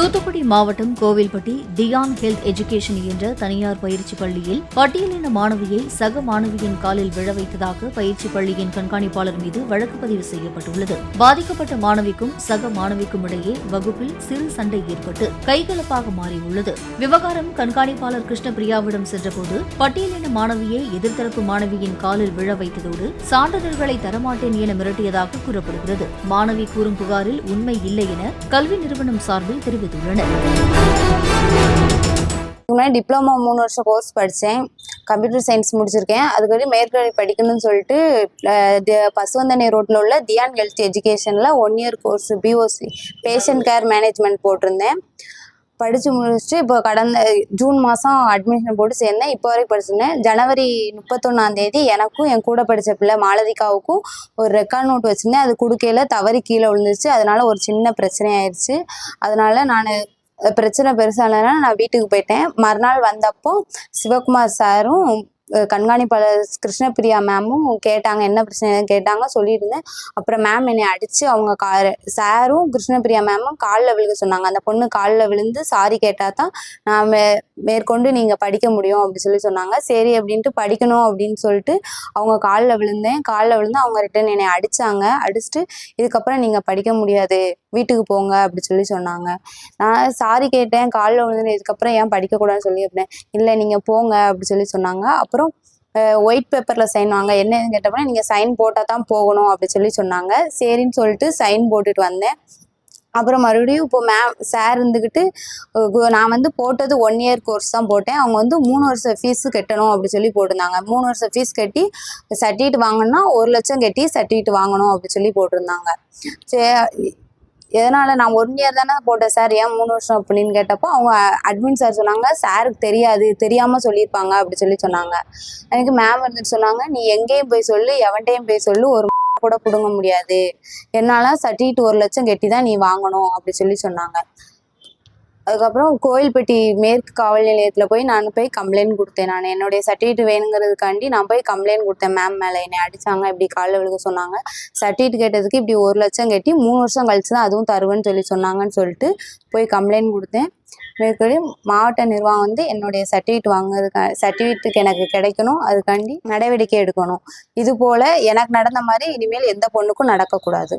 தூத்துக்குடி மாவட்டம் Kovilpatti Dion health education என்ற தனியார் பயிற்சி பள்ளியில் பட்டியலின மாணவியை சக மாணவியின் காலில் விழ வைத்ததாக பயிற்சி பள்ளியின் கண்காணிப்பாளர் மீது வழக்கு பதிவு செய்யப்பட்டுள்ளது. பாதிக்கப்பட்ட மாணவிக்கும் சக மாணவிக்கும் இடையே வகுப்பில் சிறு சண்டை ஏற்பட்டு கைகலப்பாக மாறியுள்ளது. விவகாரம் கண்காணிப்பாளர் கிருஷ்ணபிரியாவிடம் சென்றபோது பட்டியலின மாணவியை எதிர்த்தரப்பு மாணவியின் காலில் விழ வைத்ததோடு சான்றிதழ்களை தரமாட்டேன் என மிரட்டியதாக கூறப்படுகிறது. மாணவி கூறும் புகாரில் உண்மை இல்லை என கல்வி நிறுவனம் சார்பில் தெரிவித்துள்ளனர். டிப்ளமோ 3 வருஷம் கோர்ஸ் படித்தேன். கம்ப்யூட்டர் சயின்ஸ் முடிச்சிருக்கேன். அதுக்கு மேற்கல்வி படிக்கணும்னு சொல்லிட்டு பசுவந்தனை ரோட்டில் உள்ள தியான் ஹெல்த் எஜுகேஷனில் 1 year course POC patient care management போட்டிருந்தேன். படித்து முடிச்சுட்டு இப்போ கடந்த ஜூன் மாதம் அட்மிஷன் போட்டு சேர்ந்தேன். இப்போ வரைக்கும் படிச்சிருந்தேன். ஜனவரி 31 எனக்கும் என் கூட படித்த பிள்ளை மாலதிகாவுக்கும் ஒரு ரெக்கார்ட் நோட் வச்சுருந்தேன். அது கொடுக்கையில் தவறி கீழே விழுந்துருச்சு. அதனால் ஒரு சின்ன பிரச்சனை ஆயிடுச்சு. அதனால் நான் பிரச்சனை பெருசானதுனால நான் வீட்டுக்கு போயிட்டேன். மறுநாள் வந்தப்போ சிவகுமார் சாரும் கண்காணிப்பாளர் கிருஷ்ணபிரியா மேமும் கேட்டாங்க, என்ன பிரச்சனை கேட்டாங்க, சொல்லியிருந்தேன். அப்புறம் மேம் என்னை அடித்து அவங்க சாரும் கிருஷ்ணபிரியா மேமும் காலில் விழுக சொன்னாங்க. அந்த பொண்ணு காலில் விழுந்து சாரி கேட்டால் தான் நான் மேற்கொண்டு நீங்கள் படிக்க முடியும் அப்படி சொன்னாங்க. சரி அப்படின்ட்டு படிக்கணும் அப்படின்னு சொல்லிட்டு அவங்க காலில் விழுந்தேன். காலில் விழுந்து அவங்க ரிட்டன் என்னை அடித்தாங்க. அடிச்சுட்டு இதுக்கப்புறம் நீங்கள் படிக்க முடியாது, வீட்டுக்கு போங்க அப்படி சொன்னாங்க. நான் சாரி கேட்டேன், காலில் விழுந்து இதுக்கப்புறம் ஏன் படிக்கக்கூடாதுன்னு சொல்லியிருந்தேன். இல்லை நீங்கள் போங்க அப்படி சொன்னாங்க. அப்புறம் ஒயிட் பேப்பரில் சைன் வாங்க, என்னன்னு கேட்டப்போ நீங்கள் சைன் போட்டால் தான் போகணும் அப்படி சொன்னாங்க. சரின்னு சொல்லிட்டு சைன் போட்டுட்டு வந்தேன். அப்புறம் மறுபடியும் இப்போ சார் இருந்துக்கிட்டு நான் போட்டது 1 இயர் கோர்ஸ் தான் போட்டேன். அவங்க 3 வருஷம் ஃபீஸு கட்டணும் அப்படி போட்டிருந்தாங்க. 3 வருஷம் ஃபீஸ் கட்டி சர்டிஃபிகேட் வாங்கணும்னா 1 லட்சம் கட்டி சர்டிஃபிகேட் வாங்கணும் அப்படி போட்டிருந்தாங்க. சரி, எதனால் நான் 1 இயர் தானே போட்டேன் சார், ஏன் 3 வருஷம் அப்படின்னு கேட்டப்போ அவங்க அட்மின் சார் சொன்னாங்க, சாருக்கு தெரியாமல் சொல்லியிருப்பாங்க அப்படி சொன்னாங்க. எனக்கு மேம் இருந்துட்டு சொன்னாங்க, நீ எங்கேயும் போய் சொல்லு, எவன்ட்டையும் போய் சொல்லு, ஒரு கூட பிடுங்க முடியாது, என்னால் சர்டிஃபிகேட் 1 லட்சம் கட்டி தான் நீ வாங்கணும் அப்படி சொன்னாங்க. அதுக்கப்புறம் கோவில்பட்டி மேற்கு காவல் நிலையத்தில் நான் போய் கம்ப்ளைண்ட் கொடுத்தேன். நான் என்னுடைய சர்டிஃபிகேட் வேணுங்கிறதுக்காண்டி நான் போய் கம்ப்ளைண்ட் கொடுத்தேன். மேம் மேலே என்னை அடித்தாங்க, இப்படி காலில் விழுக சொன்னாங்க, சர்டிஃபிகேட் கேட்டதுக்கு இப்படி 1 லட்சம் கட்டி 3 வருஷம் கழிச்சு தான் அதுவும் தருவேன்னு சொன்னாங்கன்னு சொல்லிட்டு போய் கம்ப்ளைண்ட் கொடுத்தேன். மேற்கொண்டு மாவட்ட நிர்வாகம் என்னுடைய சர்டிஃபிகேட்டுக்கு எனக்கு கிடைக்கணும், அதுக்காண்டி நடவடிக்கை எடுக்கணும். இது போல் எனக்கு நடந்த மாதிரி இனிமேல் எந்த பொண்ணுக்கும் நடக்கக்கூடாது.